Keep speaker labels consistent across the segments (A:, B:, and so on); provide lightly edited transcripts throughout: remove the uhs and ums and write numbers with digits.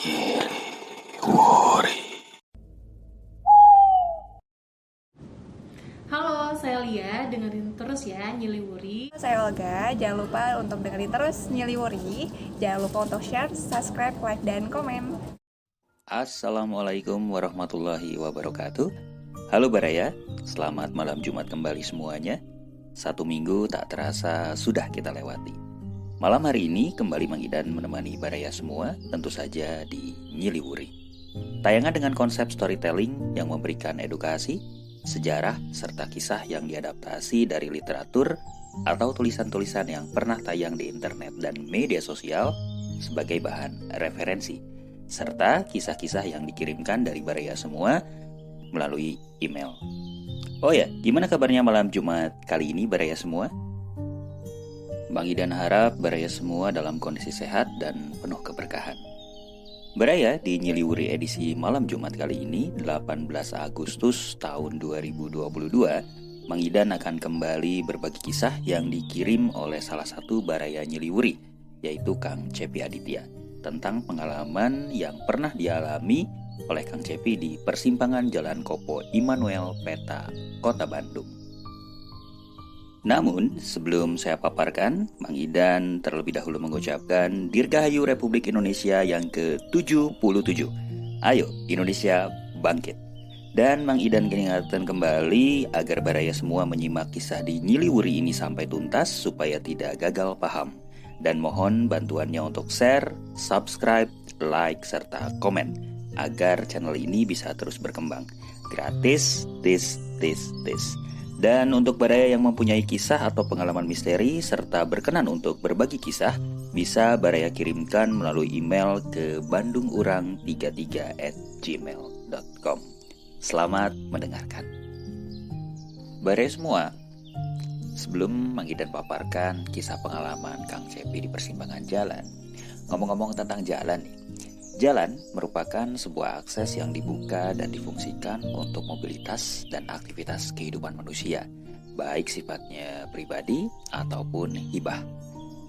A: Nyiliwuri.
B: Halo, saya Lia. Dengerin terus ya Nyiliwuri.
C: Saya Olga, jangan lupa untuk dengerin terus Nyiliwuri. Jangan lupa untuk share, subscribe, like, dan komen.
A: Assalamualaikum warahmatullahi wabarakatuh. Halo Baraya, selamat malam Jumat kembali semuanya. Satu minggu tak terasa sudah kita lewati. Malam hari ini kembali Mang Idan menemani Baraya semua, tentu saja di Nyiliwuri. Tayangan dengan konsep storytelling yang memberikan edukasi, sejarah, serta kisah yang diadaptasi dari literatur atau tulisan-tulisan yang pernah tayang di internet dan media sosial sebagai bahan referensi, serta kisah-kisah yang dikirimkan dari Baraya semua melalui email. Oh ya, gimana kabarnya malam Jumat kali ini Baraya semua? Bang Idan harap Baraya semua dalam kondisi sehat dan penuh keberkahan. Baraya di Nyiliwuri edisi malam Jumat kali ini, 18 Agustus tahun 2022, Mang Idan akan kembali berbagi kisah yang dikirim oleh salah satu Baraya Nyiliwuri, yaitu Kang Cepi Aditya, tentang pengalaman yang pernah dialami oleh Kang Cepi di persimpangan Jalan Kopo Immanuel Peta, Kota Bandung. Namun, sebelum saya paparkan, Mang Idan terlebih dahulu mengucapkan Dirgahayu Republik Indonesia yang ke-77. Ayo, Indonesia bangkit. Dan Mang Idan mengingatkan kembali agar Baraya semua menyimak kisah di Nyiliwuri ini sampai tuntas supaya tidak gagal paham. Dan mohon bantuannya untuk share, subscribe, like, serta komen agar channel ini bisa terus berkembang. Gratis, tis. Dan untuk Baraya yang mempunyai kisah atau pengalaman misteri serta berkenan untuk berbagi kisah, bisa Baraya kirimkan melalui email ke bandungurang33@gmail.com. Selamat mendengarkan. Baraya semua, sebelum Mang Idan paparkan kisah pengalaman Kang Cepi di persimpangan jalan, ngomong-ngomong tentang jalan nih. Jalan merupakan sebuah akses yang dibuka dan difungsikan untuk mobilitas dan aktivitas kehidupan manusia, baik sifatnya pribadi ataupun hibah.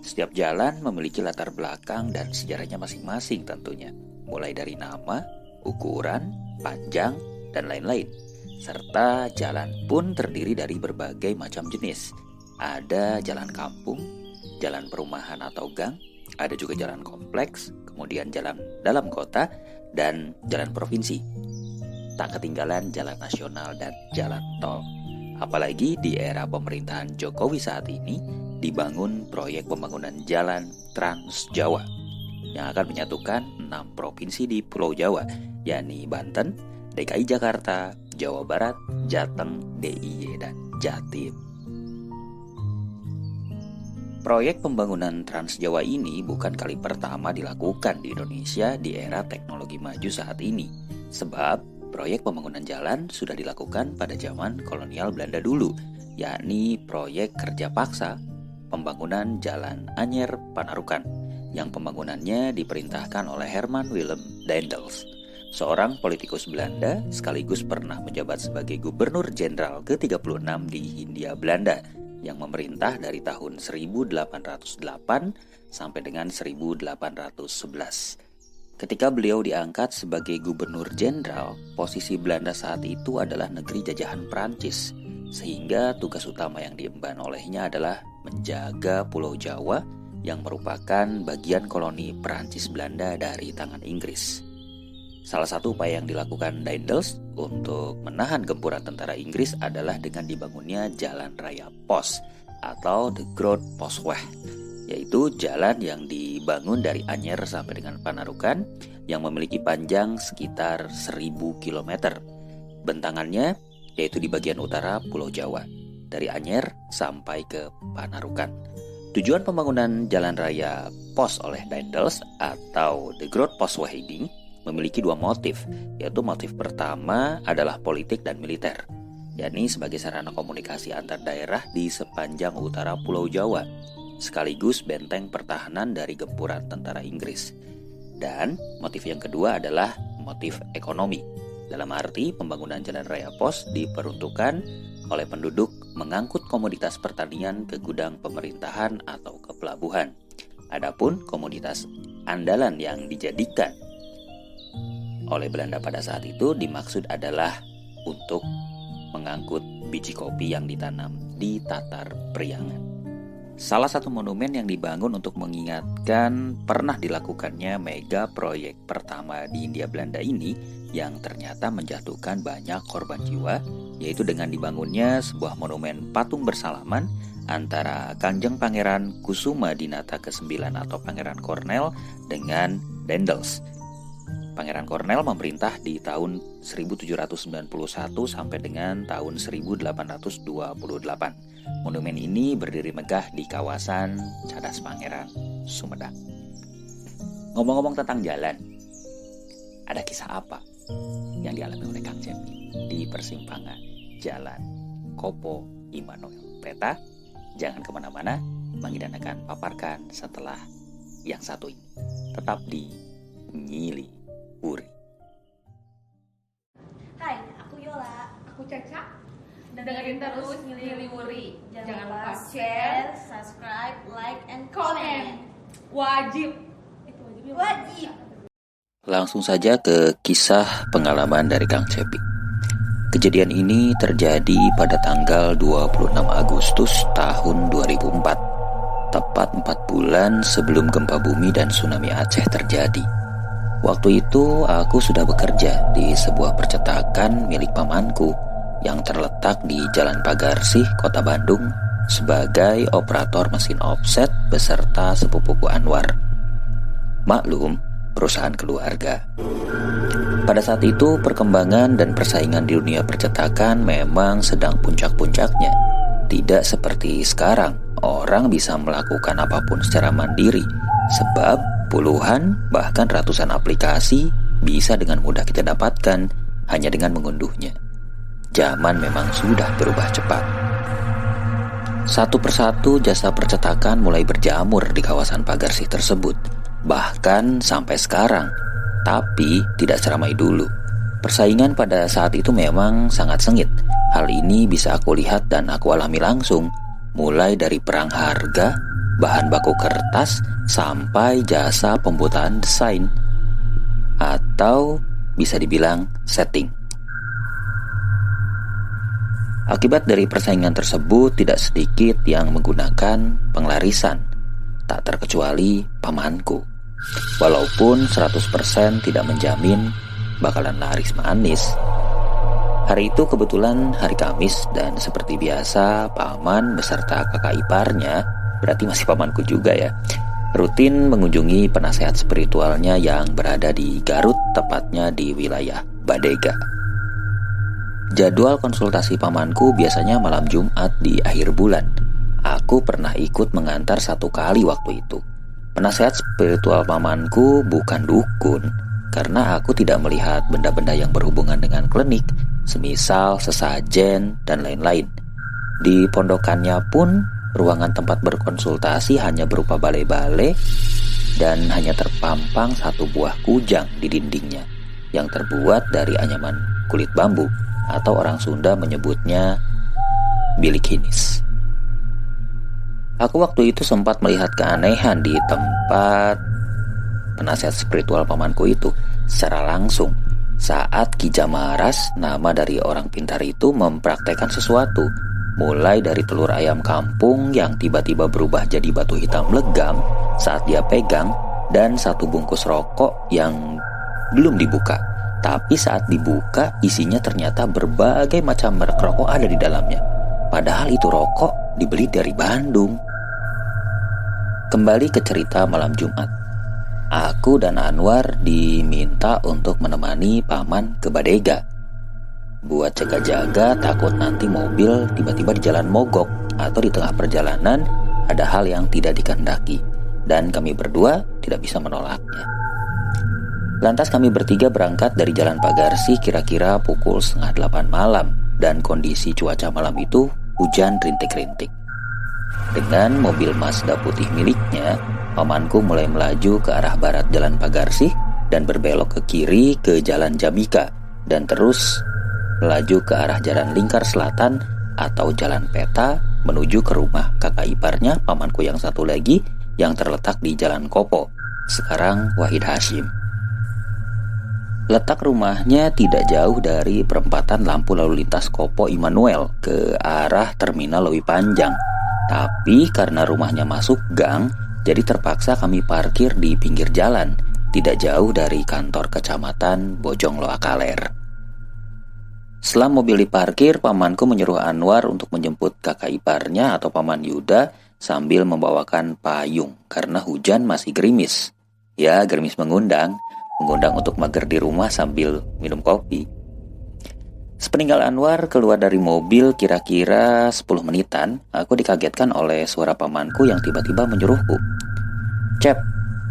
A: Setiap jalan memiliki latar belakang dan sejarahnya masing-masing tentunya, mulai dari nama, ukuran, panjang, dan lain-lain. Serta jalan pun terdiri dari berbagai macam jenis. Ada jalan kampung, jalan perumahan atau gang, ada juga jalan kompleks, kemudian jalan dalam kota, dan jalan provinsi. Tak ketinggalan jalan nasional dan jalan tol. Apalagi di era pemerintahan Jokowi saat ini, dibangun proyek pembangunan jalan Trans Jawa yang akan menyatukan 6 provinsi di Pulau Jawa, yakni Banten, DKI Jakarta, Jawa Barat, Jateng, DIY, dan Jatim. Proyek pembangunan Trans Jawa ini bukan kali pertama dilakukan di Indonesia di era teknologi maju saat ini. Sebab proyek pembangunan jalan sudah dilakukan pada zaman kolonial Belanda dulu, yakni proyek kerja paksa pembangunan Jalan Anyer Panarukan, yang pembangunannya diperintahkan oleh Herman Willem Daendels, seorang politikus Belanda sekaligus pernah menjabat sebagai Gubernur Jenderal ke-36 di Hindia Belanda, yang memerintah dari tahun 1808 sampai dengan 1811. Ketika beliau diangkat sebagai gubernur jenderal, posisi Belanda saat itu adalah negeri jajahan Prancis, sehingga tugas utama yang diemban olehnya adalah menjaga Pulau Jawa yang merupakan bagian koloni Prancis Belanda dari tangan Inggris. Salah satu upaya yang dilakukan Daendels untuk menahan gempuran tentara Inggris adalah dengan dibangunnya Jalan Raya Pos atau The Groot Postweg, yaitu jalan yang dibangun dari Anyer sampai dengan Panarukan yang memiliki panjang sekitar 1000 km. Bentangannya yaitu di bagian utara Pulau Jawa, dari Anyer sampai ke Panarukan. Tujuan pembangunan Jalan Raya Pos oleh Daendels atau The Groot Postweg ini memiliki dua motif, yaitu motif pertama adalah politik dan militer, yakni sebagai sarana komunikasi antar daerah di sepanjang utara Pulau Jawa, sekaligus benteng pertahanan dari gempuran tentara Inggris. Dan motif yang kedua adalah motif ekonomi, dalam arti pembangunan Jalan Raya Pos diperuntukkan oleh penduduk mengangkut komoditas pertanian ke gudang pemerintahan atau ke pelabuhan. Adapun komoditas andalan yang dijadikan oleh Belanda pada saat itu dimaksud adalah untuk mengangkut biji kopi yang ditanam di Tatar Priangan. Salah satu monumen yang dibangun untuk mengingatkan pernah dilakukannya mega proyek pertama di Hindia Belanda ini yang ternyata menjatuhkan banyak korban jiwa, yaitu dengan dibangunnya sebuah monumen patung bersalaman antara Kanjeng Pangeran Kusumadinata ke-9 atau Pangeran Cornell dengan Daendels. Pangeran Cornell memerintah di tahun 1791 sampai dengan tahun 1828. Monumen ini berdiri megah di kawasan Cadas Pangeran, Sumedang. Ngomong-ngomong tentang jalan, ada kisah apa yang dialami oleh Kang Cepi di persimpangan Jalan Kopo Immanuel Peta? Jangan kemana-mana, Mang Idan akan paparkan setelah yang satu ini. Tetap di Nyili Wuri.
D: Hai, aku Yola.
B: Aku Caca. Dengerin terus Nyili Wuri.
D: Jangan lupa share, subscribe, like, and comment.
B: Wajib.
D: Wajib.
A: Langsung saja ke kisah pengalaman dari Kang Cepi. Kejadian ini terjadi pada tanggal 26 Agustus tahun 2004, tepat 4 bulan sebelum gempa bumi dan tsunami Aceh terjadi. Waktu itu aku sudah bekerja di sebuah percetakan milik pamanku yang terletak di Jalan Pagarsih, Kota Bandung, sebagai operator mesin offset beserta sepupuku Anwar. Maklum, perusahaan keluarga. Pada saat itu perkembangan dan persaingan di dunia percetakan memang sedang puncak-puncaknya. Tidak seperti sekarang, orang bisa melakukan apapun secara mandiri, sebab puluhan bahkan ratusan aplikasi bisa dengan mudah kita dapatkan hanya dengan mengunduhnya. Zaman memang sudah berubah cepat. Satu persatu jasa percetakan mulai berjamur di kawasan Pagarsih tersebut, bahkan sampai sekarang. Tapi tidak seramai dulu. Persaingan pada saat itu memang sangat sengit. Hal ini bisa aku lihat dan aku alami langsung, mulai dari perang harga, bahan baku kertas, sampai jasa pembuatan desain, atau bisa dibilang setting. Akibat dari persaingan tersebut, tidak sedikit yang menggunakan penglarisan, tak terkecuali pamanku. Walaupun 100% tidak menjamin bakalan laris manis. Hari itu kebetulan hari Kamis dan seperti biasa paman beserta kakak iparnya, berarti masih pamanku juga ya, rutin mengunjungi penasehat spiritualnya yang berada di Garut, tepatnya di wilayah Badega. Jadwal konsultasi pamanku biasanya malam Jumat di akhir bulan. Aku pernah ikut mengantar 1 kali waktu itu. Penasehat spiritual pamanku bukan dukun, karena aku tidak melihat benda-benda yang berhubungan dengan klinik, semisal sesajen dan lain-lain. Di pondokannya pun, ruangan tempat berkonsultasi hanya berupa balai-balai dan hanya terpampang 1 buah kujang di dindingnya, yang terbuat dari anyaman kulit bambu, atau orang Sunda menyebutnya bilik hinis. Aku waktu itu sempat melihat keanehan di tempat penasehat spiritual pamanku itu secara langsung saat Ki Jamaras, nama dari orang pintar itu, mempraktekkan sesuatu, mulai dari telur ayam kampung yang tiba-tiba berubah jadi batu hitam legam saat dia pegang, dan 1 bungkus rokok yang belum dibuka, tapi saat dibuka isinya ternyata berbagai macam merek rokok ada di dalamnya. Padahal itu rokok dibeli dari Bandung. Kembali ke cerita malam Jumat. Aku dan Anwar diminta untuk menemani paman ke Badega, buat jaga-jaga takut nanti mobil tiba-tiba di jalan mogok atau di tengah perjalanan ada hal yang tidak dikehendaki, dan kami berdua tidak bisa menolaknya. Lantas kami bertiga berangkat dari Jalan Pagarsih kira-kira pukul 7:30 malam, dan kondisi cuaca malam itu hujan rintik-rintik. Dengan mobil Mazda putih miliknya, pamanku mulai melaju ke arah barat Jalan Pagarsih dan berbelok ke kiri ke Jalan Jamika, dan terus melaju ke arah Jalan Lingkar Selatan atau Jalan Peta menuju ke rumah kakak iparnya pamanku yang satu lagi yang terletak di Jalan Kopo, sekarang Wahid Hashim. Letak rumahnya tidak jauh dari perempatan lampu lalu lintas Kopo Immanuel ke arah terminal Lewi Panjang. Tapi karena rumahnya masuk gang, jadi terpaksa kami parkir di pinggir jalan, tidak jauh dari kantor kecamatan Bojong Loa Kaler. Setelah mobil diparkir, pamanku menyuruh Anwar untuk menjemput kakak iparnya atau paman Yuda sambil membawakan payung karena hujan masih gerimis. Ya, gerimis mengundang untuk mager di rumah sambil minum kopi. Sepeninggal Anwar keluar dari mobil kira-kira 10 menitan, aku dikagetkan oleh suara pamanku yang tiba-tiba menyuruhku. "Cep,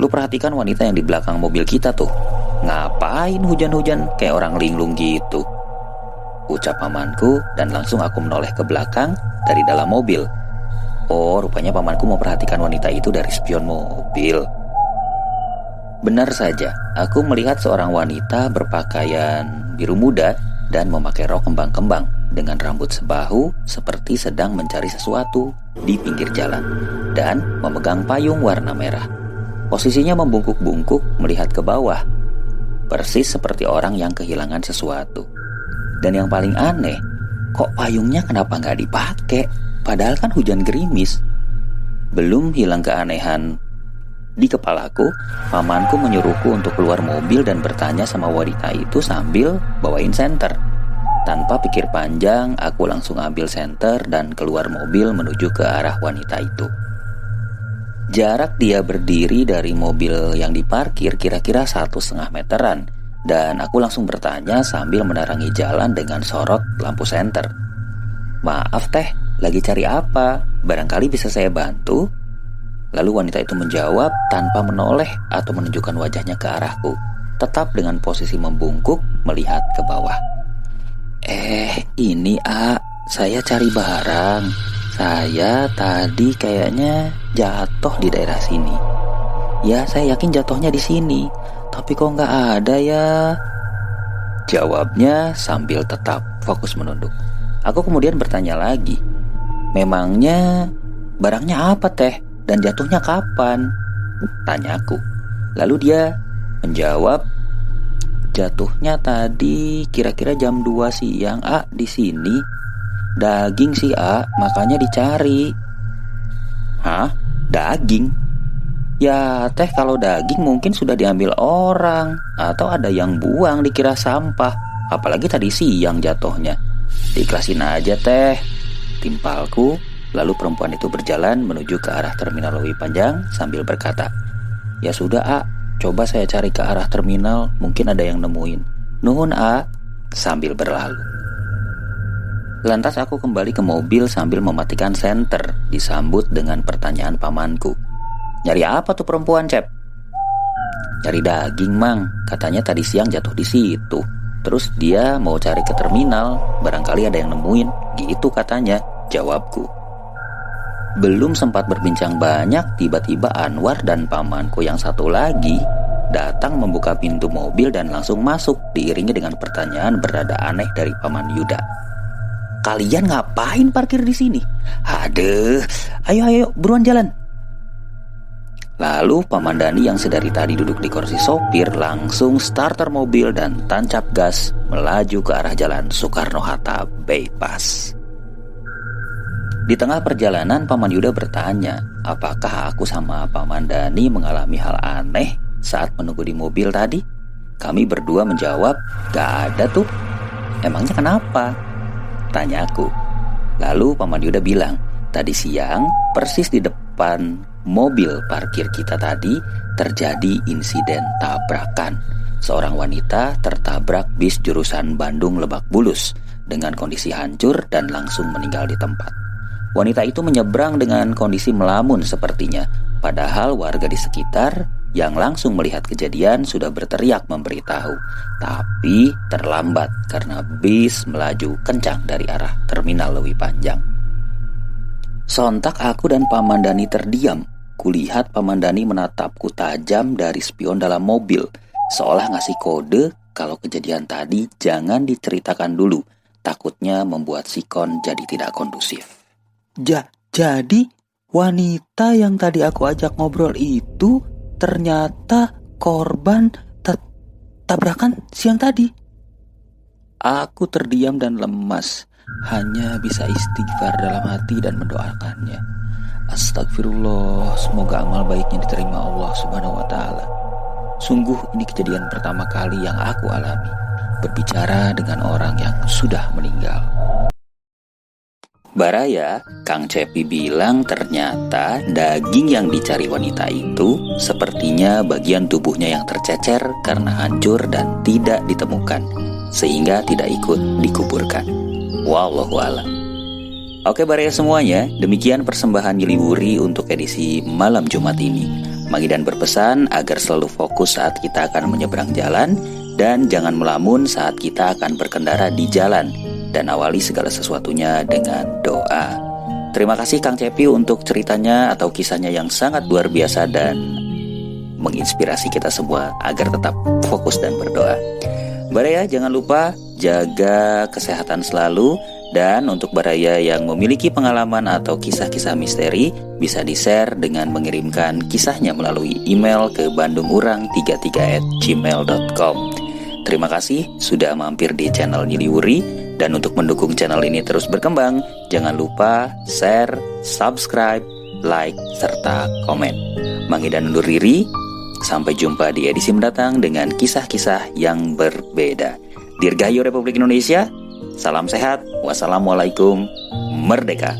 A: lu perhatikan wanita yang di belakang mobil kita tuh. Ngapain hujan-hujan kayak orang linglung gitu?" Ucap pamanku dan langsung aku menoleh ke belakang dari dalam mobil. Oh, rupanya pamanku memperhatikan wanita itu dari spion mobil. Benar saja, aku melihat seorang wanita berpakaian biru muda dan memakai rok kembang-kembang dengan rambut sebahu seperti sedang mencari sesuatu di pinggir jalan dan memegang payung warna merah. Posisinya membungkuk-bungkuk melihat ke bawah, persis seperti orang yang kehilangan sesuatu. Dan yang paling aneh, kok payungnya kenapa nggak dipakai? Padahal kan hujan gerimis. Belum hilang keanehan di kepalaku, pamanku menyuruhku untuk keluar mobil dan bertanya sama wanita itu sambil bawain senter. Tanpa pikir panjang, aku langsung ambil senter dan keluar mobil menuju ke arah wanita itu. Jarak dia berdiri dari mobil yang diparkir kira-kira 1,5 meteran, dan aku langsung bertanya sambil menerangi jalan dengan sorot lampu senter. "Maaf teh, lagi cari apa? Barangkali bisa saya bantu?" Lalu wanita itu menjawab tanpa menoleh atau menunjukkan wajahnya ke arahku, tetap dengan posisi membungkuk melihat ke bawah. Ini saya cari barang. Saya tadi kayaknya jatuh di daerah sini. Ya, saya yakin jatuhnya di sini, tapi kok nggak ada ya?" Jawabnya sambil tetap fokus menunduk. Aku kemudian bertanya lagi, "Memangnya barangnya apa teh? Dan jatuhnya kapan?" Tanyaku. Lalu dia menjawab, "Jatuhnya tadi kira-kira jam 2 siang, di sini. Daging sih, makanya dicari." "Hah? Daging?" "Ya, teh kalau daging mungkin sudah diambil orang atau ada yang buang dikira sampah. Apalagi tadi siang jatuhnya. Diikhlasin aja teh," timpalku. Lalu perempuan itu berjalan menuju ke arah terminal Lewi Panjang sambil berkata, "Ya sudah, coba saya cari ke arah terminal, mungkin ada yang nemuin. Nuhun, sambil berlalu. Lantas aku kembali ke mobil sambil mematikan senter, disambut dengan pertanyaan pamanku. "Nyari apa tuh perempuan, Cep?" "Nyari daging, Mang. Katanya tadi siang jatuh di situ. Terus dia mau cari ke terminal, barangkali ada yang nemuin, gitu katanya," jawabku. Belum sempat berbincang banyak, tiba-tiba Anwar dan pamanku yang satu lagi datang membuka pintu mobil dan langsung masuk, diiringi dengan pertanyaan berada aneh dari paman Yuda. "Kalian ngapain parkir di sini? Aduh, ayo buruan jalan." Lalu paman Dani yang sedari tadi duduk di kursi sopir langsung starter mobil dan tancap gas melaju ke arah jalan Soekarno-Hatta bypass. Di tengah perjalanan, Paman Yuda bertanya, apakah aku sama Paman Dani mengalami hal aneh saat menunggu di mobil tadi? Kami berdua menjawab, "Gak ada tuh." "Emangnya kenapa?" tanyaku. Lalu Paman Yuda bilang, "Tadi siang, persis di depan mobil parkir kita tadi, terjadi insiden tabrakan. Seorang wanita tertabrak bis jurusan Bandung Lebak Bulus dengan kondisi hancur dan langsung meninggal di tempat. Wanita itu menyeberang dengan kondisi melamun sepertinya, padahal warga di sekitar yang langsung melihat kejadian sudah berteriak memberitahu, tapi terlambat karena bis melaju kencang dari arah terminal Lewi Panjang. Sontak aku dan Paman Dani terdiam. Kulihat Paman Dani menatapku tajam dari spion dalam mobil, seolah ngasih kode kalau kejadian tadi jangan diceritakan dulu, takutnya membuat sikon jadi tidak kondusif. Jadi wanita yang tadi aku ajak ngobrol itu ternyata korban tabrakan siang tadi. Aku terdiam dan lemas, hanya bisa istighfar dalam hati dan mendoakannya. Astagfirullah, semoga amal baiknya diterima Allah Subhanahu wa Ta'ala. Sungguh ini kejadian pertama kali yang aku alami, berbicara dengan orang yang sudah meninggal. Baraya, Kang Cepi bilang ternyata daging yang dicari wanita itu sepertinya bagian tubuhnya yang tercecer karena hancur dan tidak ditemukan, sehingga tidak ikut dikuburkan. Wallahu a'lam. Oke Baraya semuanya, demikian persembahan Nyiliwuri untuk edisi malam Jumat ini. Mangidan berpesan agar selalu fokus saat kita akan menyeberang jalan dan jangan melamun saat kita akan berkendara di jalan, dan awali segala sesuatunya dengan doa. Terima kasih Kang Cepi untuk ceritanya atau kisahnya yang sangat luar biasa dan menginspirasi kita semua agar tetap fokus dan berdoa. Baraya jangan lupa jaga kesehatan selalu. Dan untuk Baraya yang memiliki pengalaman atau kisah-kisah misteri, bisa di-share dengan mengirimkan kisahnya melalui email ke bandungurang33@gmail.com. Terima kasih sudah mampir di channel Nyiliwuri. Dan untuk mendukung channel ini terus berkembang, jangan lupa share, subscribe, like, serta komen. Mangidan undur diri, sampai jumpa di edisi mendatang dengan kisah-kisah yang berbeda. Dirgahayu Republik Indonesia. Salam sehat, wassalamualaikum, merdeka.